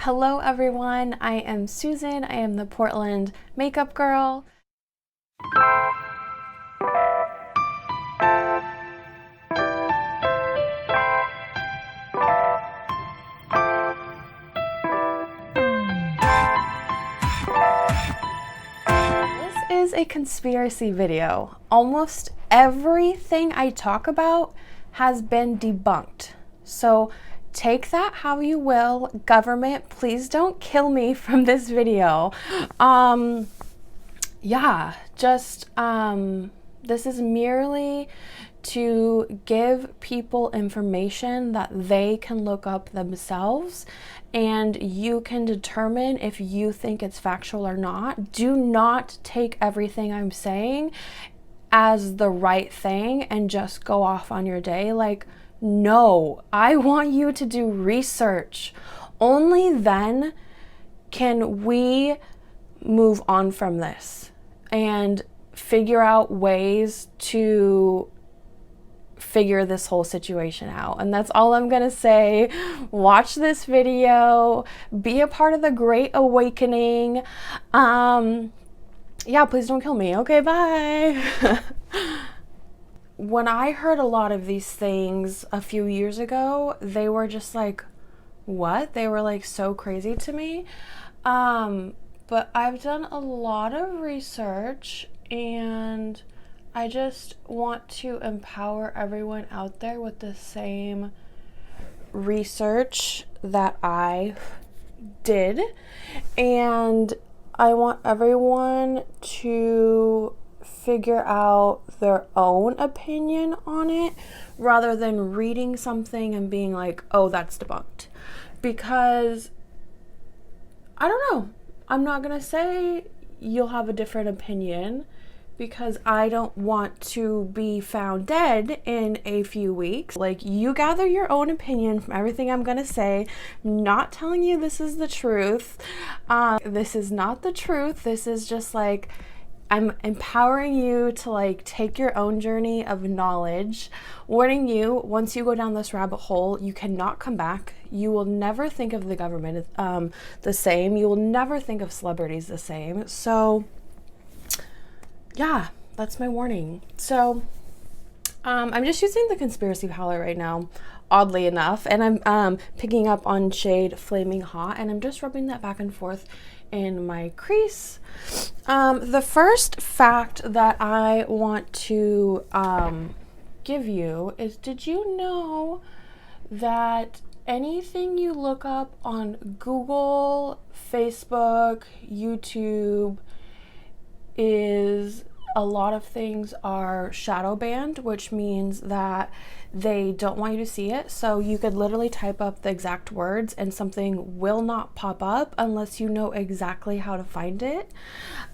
Hello everyone, I am Susan. I am the Portland makeup girl. This is a conspiracy video. Almost everything I talk about has been debunked. So take that how you will. Government, please don't kill me from this video. This is merely to give people information that they can look up themselves, and you can determine if you think it's factual or not. Do not take everything I'm saying as the right thing and just go off on your day. Like, no, I want you to do research. Only then can we move on from this and figure out ways to figure this whole situation out. And that's all I'm gonna say. Watch this video, be a part of the Great Awakening. Yeah, please don't kill me. Okay, bye. When I heard a lot of these things a few years ago, they were just like, what? They were like so crazy to me. But I've done a lot of research, and I just want to empower everyone out there with the same research that I did. And I want everyone to figure out their own opinion on it rather than reading something and being like, oh, that's debunked. Because I don't know. I'm not gonna say you'll have a different opinion, because I don't want to be found dead in a few weeks. Like, you gather your own opinion from everything I'm gonna say. I'm not telling you this is the truth. This is not the truth. This is just like, I'm empowering you to like take your own journey of knowledge, warning you, once you go down this rabbit hole, you cannot come back. You will never think of the government the same. You will never think of celebrities the same. So yeah, that's my warning. So I'm just using the conspiracy palette right now, oddly enough, and I'm picking up on shade Flaming Hot, and I'm just rubbing that back and forth in my crease. The first fact that I want to give you is, did you know that anything you look up on Google, Facebook, YouTube, is a lot of things are shadow banned, which means that they don't want you to see it. So you could literally type up the exact words and something will not pop up unless you know exactly how to find it.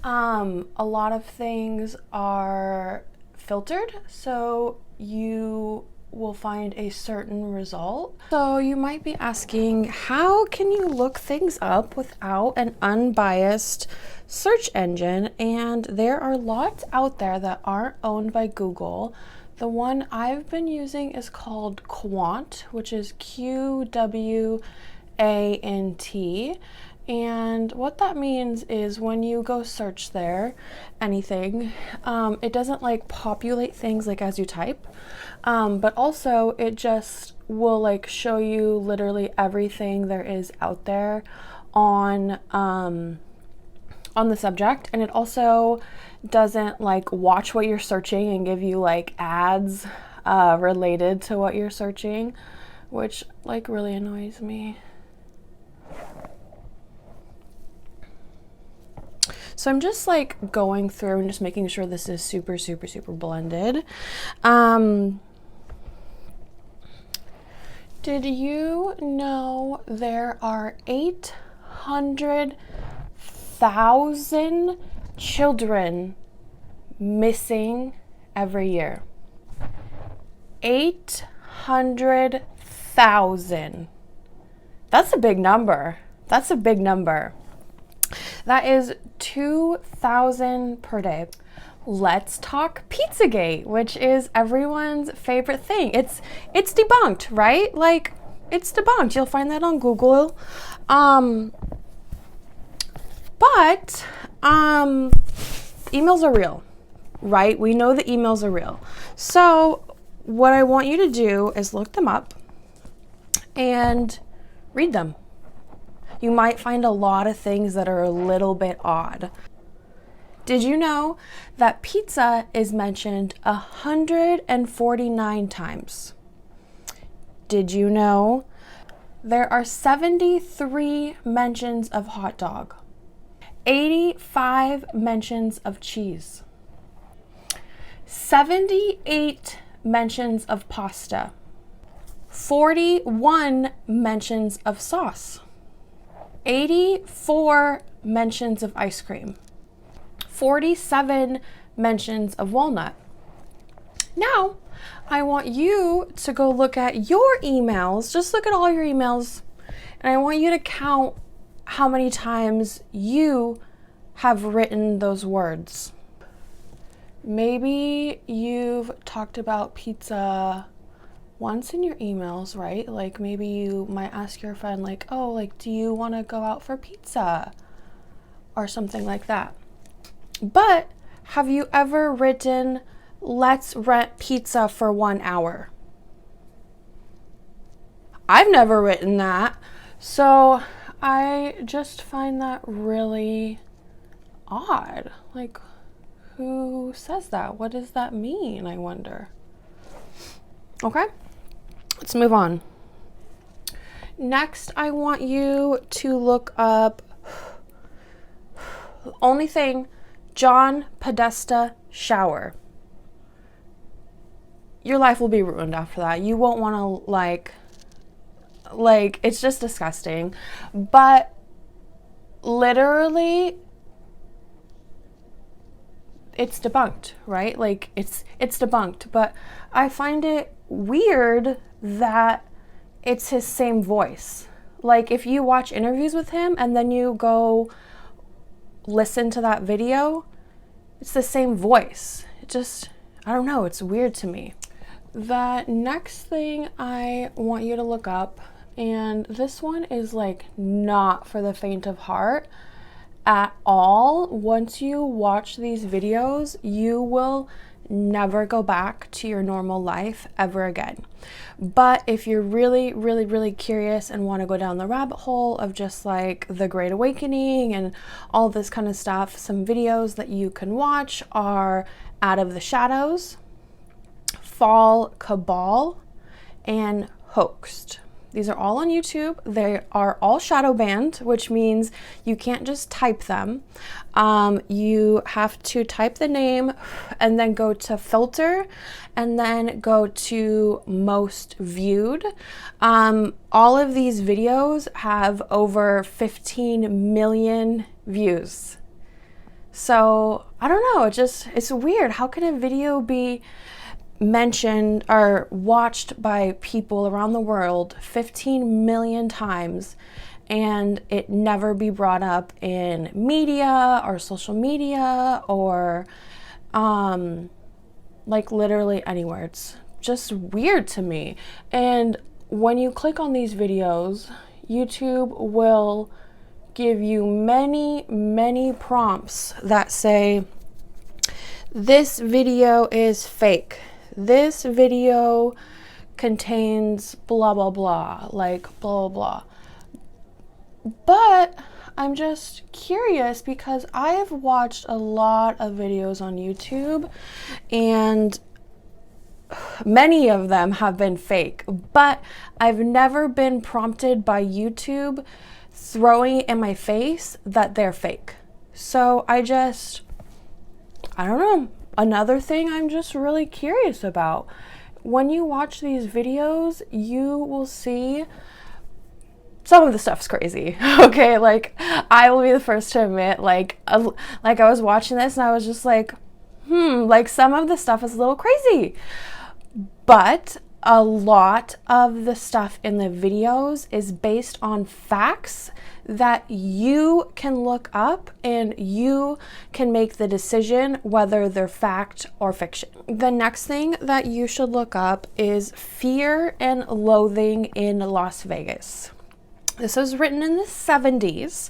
A lot of things are filtered, so you will find a certain result. So you might be asking, how can you look things up without an unbiased search engine? And there are lots out there that aren't owned by Google. The one I've been using is called Qwant, which is QWANT. And what that means is when you go search there, anything, it doesn't like populate things like as you type, but also it just will like show you literally everything there is out there on the subject. And it also doesn't like watch what you're searching and give you like ads related to what you're searching, which like really annoys me. So I'm just like going through and just making sure this is super, super, super blended. Did you know there are 800,000 children missing every year? 800,000. That's a big number. That's a big number. That is 2,000 per day. Let's talk Pizzagate, which is everyone's favorite thing. It's debunked, right? Like, It's debunked. You'll find that on Google. But emails are real, right? We know the emails are real. So what I want you to do is look them up and read them. You might find a lot of things that are a little bit odd. Did you know that pizza is mentioned 149 times? Did you know there are 73 mentions of hot dog, 85 mentions of cheese, 78 mentions of pasta, 41 mentions of sauce, 84 mentions of ice cream, 47 mentions of walnut. Now, I want you to go look at your emails. Just look at all your emails, and I want you to count how many times you have written those words. Maybe you've talked about pizza once in your emails, right? Like maybe you might ask your friend like, oh, like, do you want to go out for pizza? Or something like that. But have you ever written, let's rent pizza for 1 hour? I've never written that. So I just find that really odd. Like, who says that? What does that mean, I wonder? Okay, let's move on. Next, I want you to look up the only thing, John Podesta shower. Your life will be ruined after that. You won't want to like it's just disgusting. But literally it's debunked, right? Like it's debunked, but I find it weird that it's his same voice. Like if you watch interviews with him and then you go listen to that video, it's the same voice. It just, I don't know, it's weird to me. The next thing I want you to look up, and this one is like not for the faint of heart at all. Once you watch these videos, you will never go back to your normal life ever again. But if you're really, really, really curious and want to go down the rabbit hole of just like the Great Awakening and all this kind of stuff, some videos that you can watch are Out of the Shadows, Fall Cabal, and Hoaxed. These are all on YouTube. They are all shadow banned, which means you can't just type them. You have to type the name and then go to filter and then go to most viewed. All of these videos have over 15 million views. So I don't know, it's weird. How can a video be mentioned or watched by people around the world 15 million times and it never be brought up in media or social media or like literally anywhere? It's just weird to me. And when you click on these videos, YouTube will give you many prompts that say, this video is fake. This video contains blah, blah, blah, like blah, blah, blah. But I'm just curious because I've watched a lot of videos on YouTube and many of them have been fake, but I've never been prompted by YouTube throwing it in my face that they're fake. So I don't know. Another thing I'm just really curious about. When you watch these videos, you will see some of the stuff's crazy. Okay, like I will be the first to admit, like I was watching this and I was just like, like some of the stuff is a little crazy. But a lot of the stuff in the videos is based on facts that you can look up and you can make the decision whether they're fact or fiction. The next thing that you should look up is Fear and Loathing in Las Vegas. This was written in the 70s,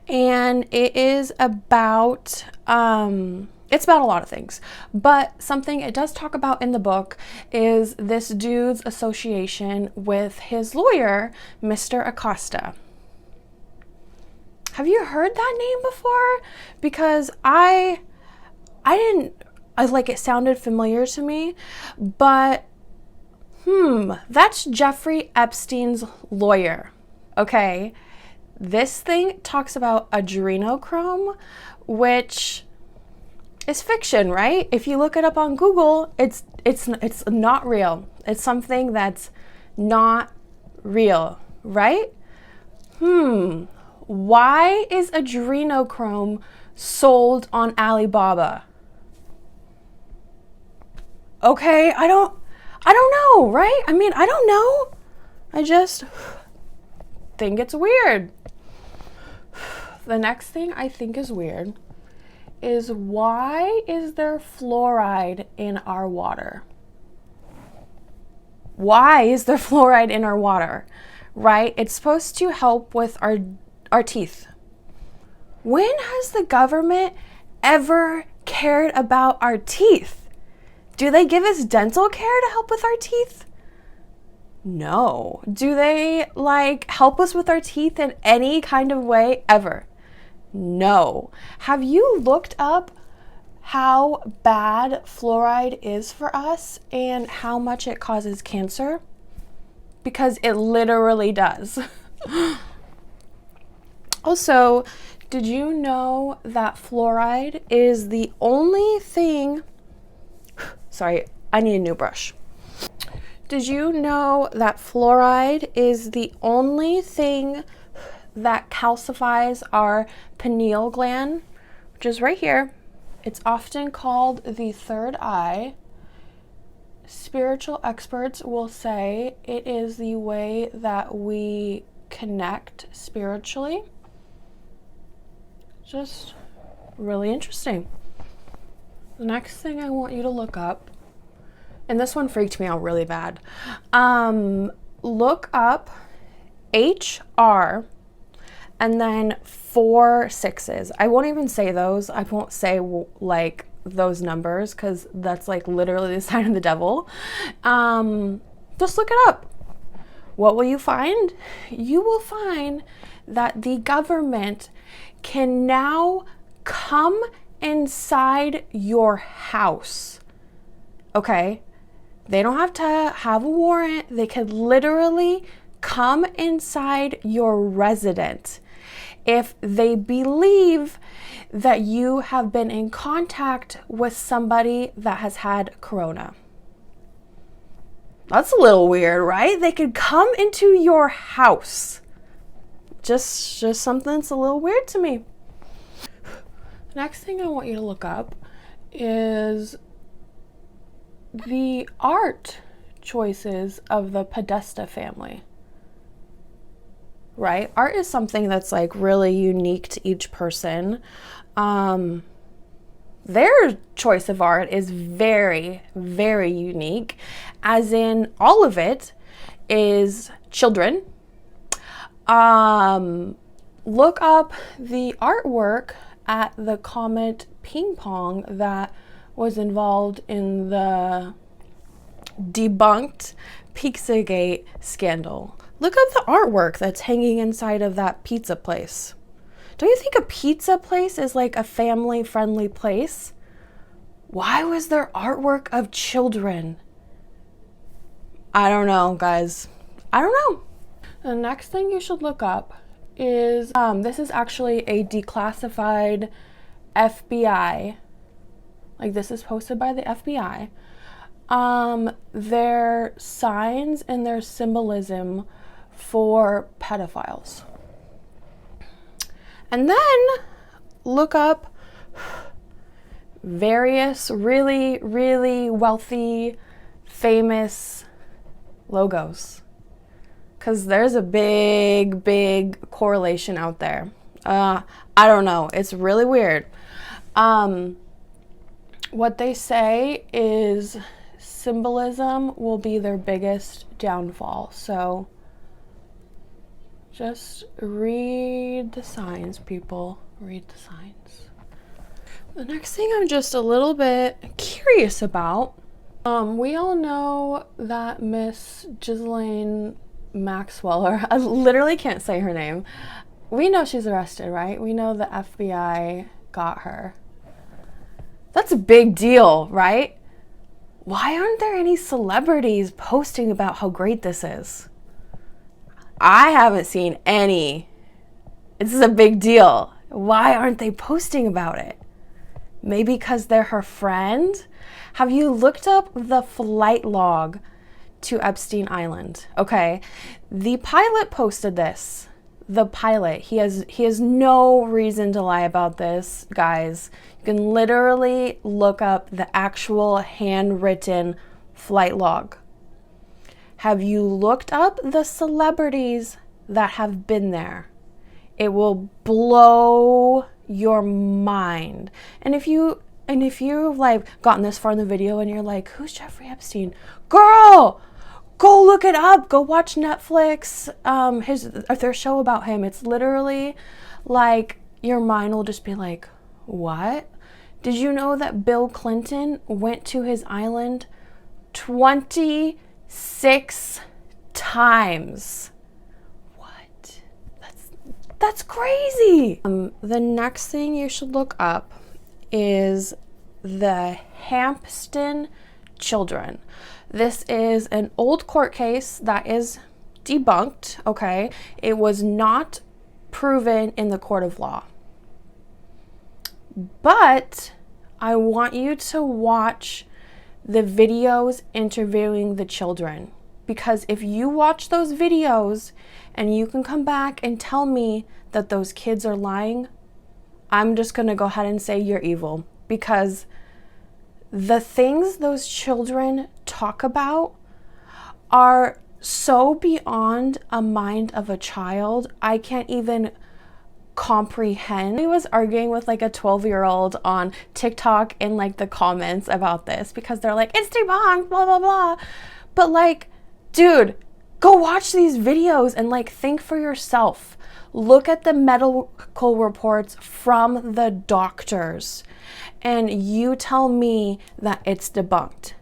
and it is about, it's about a lot of things, but something it does talk about in the book is this dude's association with his lawyer, Mr. Acosta. Have you heard that name before? Because I like, it sounded familiar to me, but that's Jeffrey Epstein's lawyer. Okay, this thing talks about adrenochrome, which is fiction, right? If you look it up on Google, it's not real. It's something that's not real, right? Why is adrenochrome sold on Alibaba? Okay, I don't know, right? I mean, I don't know. I just think it's weird. The next thing I think is weird is, why is there fluoride in our water? Why is there fluoride in our water? Right? It's supposed to help with our teeth. When has the government ever cared about our teeth? Do they give us dental care to help with our teeth? No. Do they like help us with our teeth in any kind of way ever? No. Have you looked up how bad fluoride is for us and how much it causes cancer? Because it literally does. Also, did you know that fluoride is the only thing... Sorry, I need a new brush. Did you know that fluoride is the only thing that calcifies our pineal gland, which is right here? It's often called the third eye. Spiritual experts will say it is the way that we connect spiritually. Just really interesting. The next thing I want you to look up, and this one freaked me out really bad. Look up HR and then 4 6s. I won't even say those. I won't say like those numbers because that's like literally the sign of the devil. Just look it up. What will you find? You will find that the government can now come inside your house. Okay? They don't have to have a warrant. They could literally come inside your residence if they believe that you have been in contact with somebody that has had corona. That's a little weird, right? They could come into your house. Just something that's a little weird to me. Next thing I want you to look up is the art choices of the Podesta family. Right? Art is something that's like really unique to each person. Their choice of art is very, very unique, as in all of it is children. Look up the artwork at the Comet Ping Pong that was involved in the debunked Pizzagate scandal. Look up the artwork that's hanging inside of that pizza place. Don't you think a pizza place is like a family-friendly place? Why was there artwork of children? I don't know, guys. I don't know. The next thing you should look up is, this is actually a declassified FBI, like this is posted by the FBI, their signs and their symbolism for pedophiles. And then look up various really, really wealthy, famous logos. Because there's a big correlation out there. I don't know. It's really weird. What they say is symbolism will be their biggest downfall. So just read the signs, people. Read the signs. The next thing I'm just a little bit curious about, we all know that Miss Ghislaine Maxwell, or I literally can't say her name. We know she's arrested, right? We know the FBI got her. That's a big deal, right? Why aren't there any celebrities posting about how great this is? I haven't seen any. This is a big deal. Why aren't they posting about it? Maybe because they're her friend? Have you looked up the flight log to Epstein Island? Okay, the pilot posted this. The pilot, he has no reason to lie about this, guys. You can literally look up the actual handwritten flight log. Have you looked up the celebrities that have been there? It will blow your mind. And if you've like gotten this far in the video and you're like, who's Jeffrey Epstein? Girl, go look it up. Go watch Netflix. Their show about him. It's literally like your mind will just be like, what? Did you know that Bill Clinton went to his island 26 times? What? That's crazy. The next thing you should look up is the Hampton children. This is an old court case that is debunked, okay? It was not proven in the court of law. But I want you to watch the videos interviewing the children. Because if you watch those videos and you can come back and tell me that those kids are lying, I'm just gonna go ahead and say you're evil. Because the things those children talk about are so beyond a mind of a child, I can't even comprehend. I was arguing with like a 12-year-old on TikTok in like the comments about this because they're like, it's debunked, blah, blah, blah. But like, dude, go watch these videos and like think for yourself. Look at the medical reports from the doctors and you tell me that it's debunked.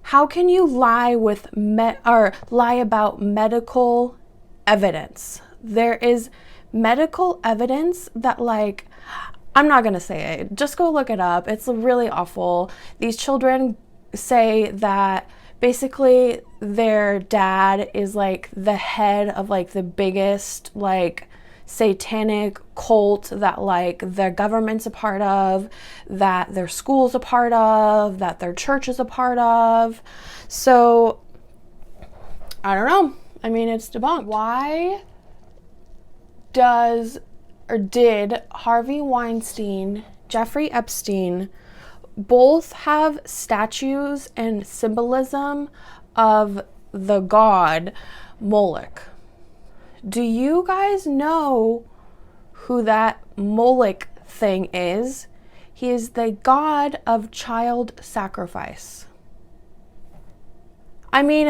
How can you lie with lie about medical evidence? There is medical evidence that, like, I'm not gonna say it. Just go look it up. It's really awful. These children say that basically their dad is like the head of like the biggest like satanic cult that like the government's a part of, that their school's a part of, that their church is a part of. So I don't know. I mean, it's debunked. Why did Harvey Weinstein, Jeffrey Epstein, both have statues and symbolism of the god Moloch? Do you guys know who that Moloch thing is? He is the god of child sacrifice. I mean,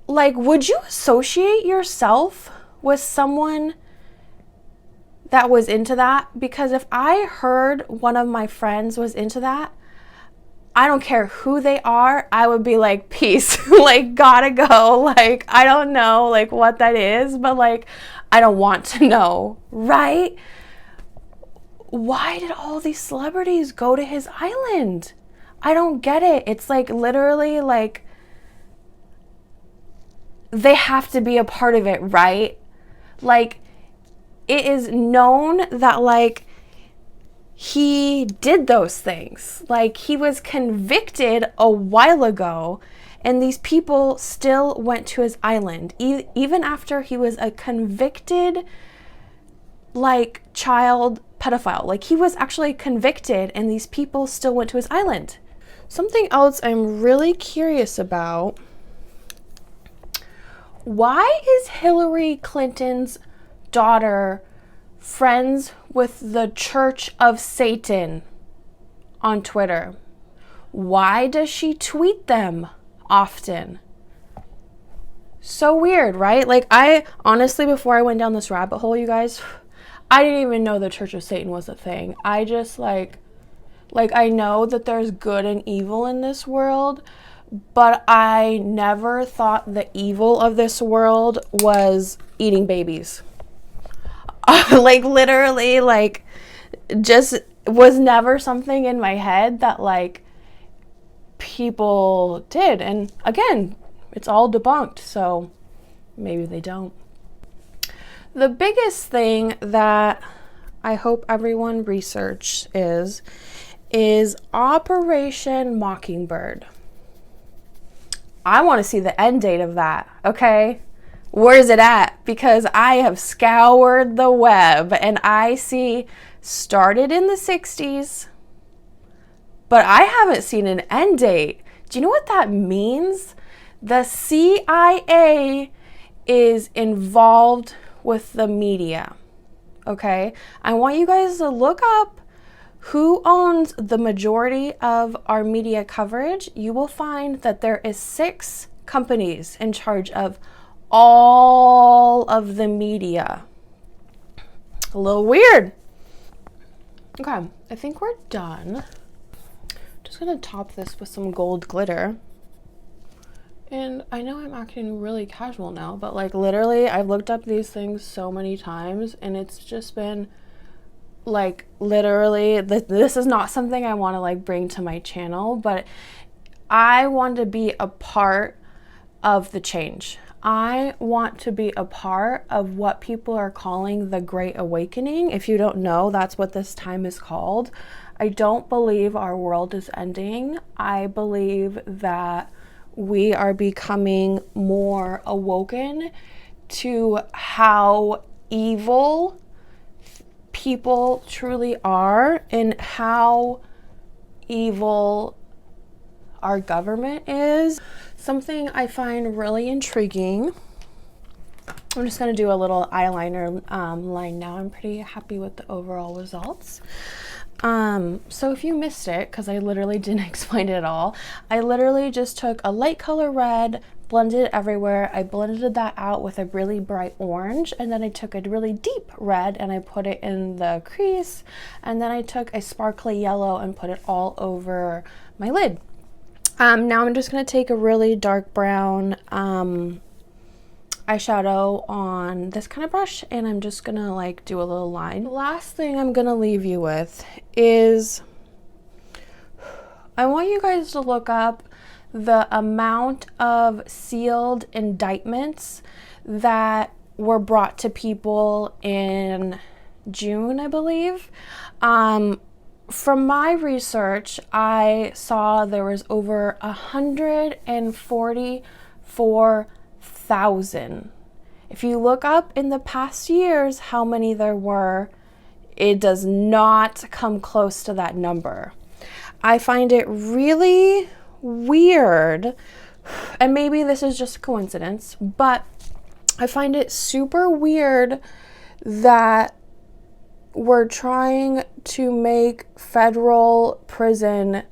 would you associate yourself with someone that was into that? Because if I heard one of my friends was into that, I don't care who they are, I would be like, peace, like, gotta go. Like, I don't know, like, what that is, but, like, I don't want to know, right? Why did all these celebrities go to his island? I don't get it. It's, like, literally, like, they have to be a part of it, right? Like, it is known that, like, he did those things. Like, he was convicted a while ago, and these people still went to his island. Even after he was a convicted, like, child pedophile. Like, he was actually convicted, and these people still went to his island. Something else I'm really curious about. Why is Hillary Clinton's daughter friends with the Church of Satan on Twitter? Why does she tweet them often? So weird, right? Like, I honestly, before I went down this rabbit hole, you guys, I didn't even know the Church of Satan was a thing. I just like I know that there's good and evil in this world, but I never thought the evil of this world was eating babies. Like, literally, like, just was never something in my head that, like, people did. And again, it's all debunked, so maybe they don't. The biggest thing that I hope everyone research is Operation Mockingbird. I want to see the end date of that, okay? Where's it at? Because I have scoured the web and I see started in the 60s, but I haven't seen an end date. Do you know what that means? The CIA is involved with the media, okay? I want you guys to look up who owns the majority of our media coverage. You will find that there is 6 companies in charge of all of the media. A little weird. Okay, I think we're done. Just gonna top this with some gold glitter. And I know I'm acting really casual now, but like literally I've looked up these things so many times and it's just been like literally this is not something I want to like bring to my channel, but I want to be a part of the change. I want to be a part of what people are calling the Great Awakening. If you don't know, that's what this time is called. I don't believe our world is ending. I believe that we are becoming more awoken to how evil people truly are and how evil our government is. Something I find really intriguing. I'm just going to do a little eyeliner line now. I'm pretty happy with the overall results. So if you missed it, because I literally didn't explain it at all, I literally just took a light color red, blended it everywhere. I blended that out with a really bright orange, and then I took a really deep red and I put it in the crease, and then I took a sparkly yellow and put it all over my lid. Now I'm just going to take a really dark brown eyeshadow on this kind of brush, and I'm just gonna like do a little line. The last thing I'm gonna leave you with is I want you guys to look up the amount of sealed indictments that were brought to people in June, I believe. From my research, I saw there was over 144,000. If you look up in the past years how many there were, it does not come close to that number. I find it really weird, and maybe this is just a coincidence, but I find it super weird that we're trying to make federal prison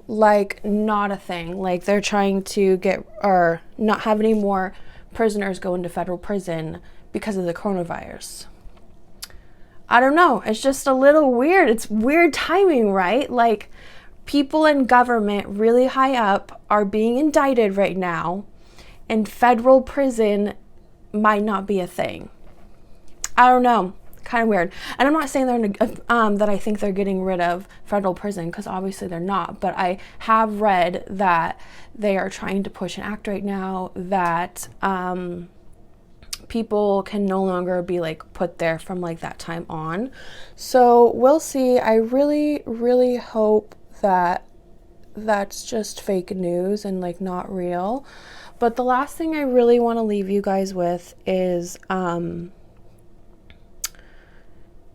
like not a thing. Like they're trying to get or not have any more prisoners go into federal prison because of the coronavirus. I don't know. It's just a little weird. It's weird timing, right? Like people in government really high up are being indicted right now, and federal prison might not be a thing. I don't know. Kind of weird. And I'm not saying that I think they're getting rid of federal prison, because obviously they're not, but I have read that they are trying to push an act right now that people can no longer be like put there from like that time on. So we'll see. I really, really hope that that's just fake news and like not real. But the last thing I really want to leave you guys with is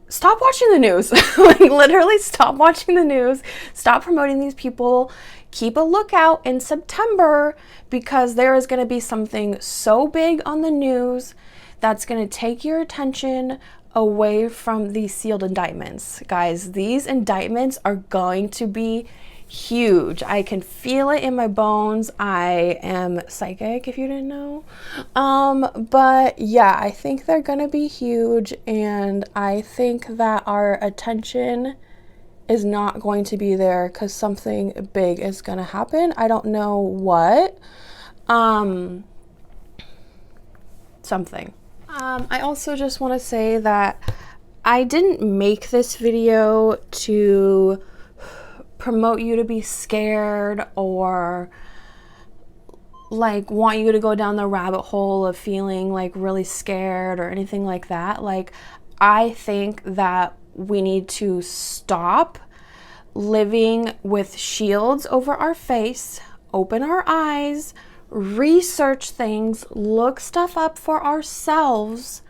stop watching the news. Like, literally stop watching the news. Stop promoting these people. Keep a lookout in September, because there is going to be something so big on the news that's going to take your attention away from these sealed indictments. Guys, these indictments are going to be huge. I can feel it in my bones. I am psychic, if you didn't know. But yeah, I think they're gonna be huge, and I think that our attention is not going to be there because something big is gonna happen. I don't know what. Something. I also just want to say that I didn't make this video to promote you to be scared or like want you to go down the rabbit hole of feeling like really scared or anything like that. Like, I think that we need to stop living with shields over our face, open our eyes, research things, look stuff up for ourselves,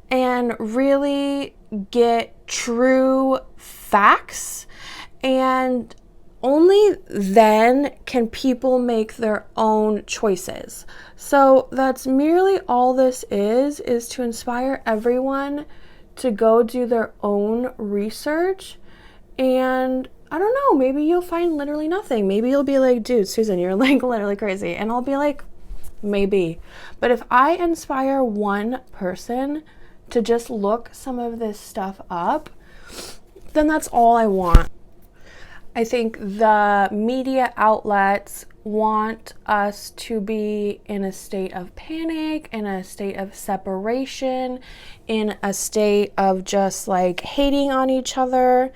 and really get true facts. And only then can people make their own choices. So that's merely all this is to inspire everyone to go do their own research. And I don't know, maybe you'll find literally nothing. Maybe you'll be like, dude, Susan, you're like literally crazy. And I'll be like, maybe. But if I inspire one person to just look some of this stuff up, then that's all I want. I think the media outlets want us to be in a state of panic, in a state of separation, in a state of just like hating on each other.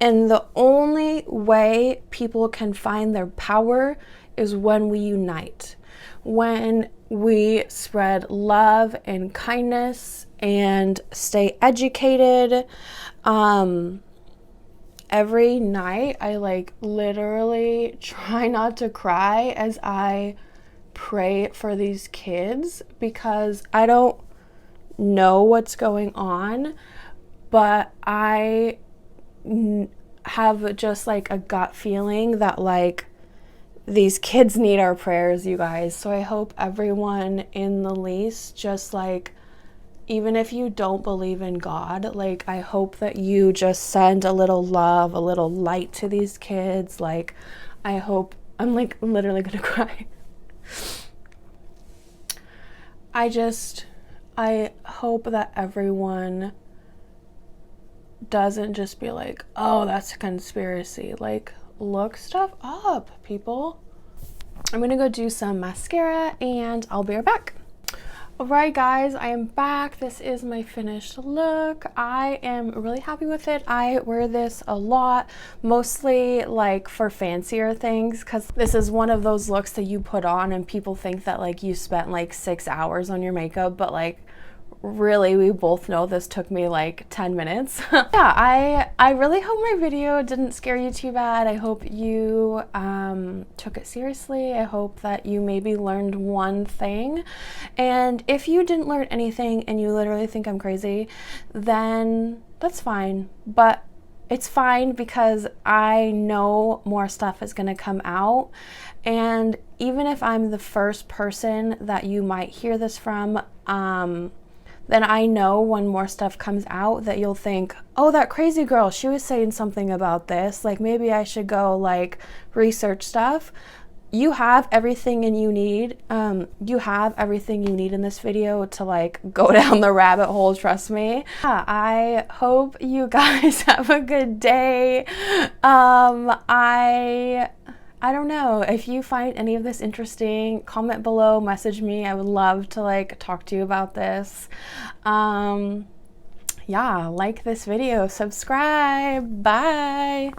And the only way people can find their power is when we unite, when we spread love and kindness and stay educated. Every night I like literally try not to cry as I pray for these kids, because I don't know what's going on, but I have just like a gut feeling that like these kids need our prayers, you guys. So I hope everyone in the least, just like, even if you don't believe in God, like, I hope that you just send a little love, a little light to these kids. Like, I hope, I'm like literally gonna cry. I hope that everyone doesn't just be like, oh, that's a conspiracy. Like, look stuff up, people. I'm gonna go do some mascara and I'll be right back. Alright guys, I am back. This is my finished look. I am really happy with it. I wear this a lot, mostly like for fancier things, because this is one of those looks that you put on and people think that like you spent like 6 hours on your makeup, but like really we both know this took me like 10 minutes. Yeah, I really hope my video didn't scare you too bad. I hope you took it seriously. I hope that you maybe learned one thing, and if you didn't learn anything and you literally think I'm crazy, then that's fine. But it's fine because I know more stuff is gonna come out, and even if I'm the first person that you might hear this from, then I know when more stuff comes out that you'll think, oh, that crazy girl, she was saying something about this. Like, maybe I should go like research stuff. You have everything you need. You have everything you need in this video to like go down the rabbit hole, trust me. Yeah, I hope you guys have a good day. I don't know, if you find any of this interesting, comment below, message me. I would love to like talk to you about this. Yeah, like this video, subscribe, bye.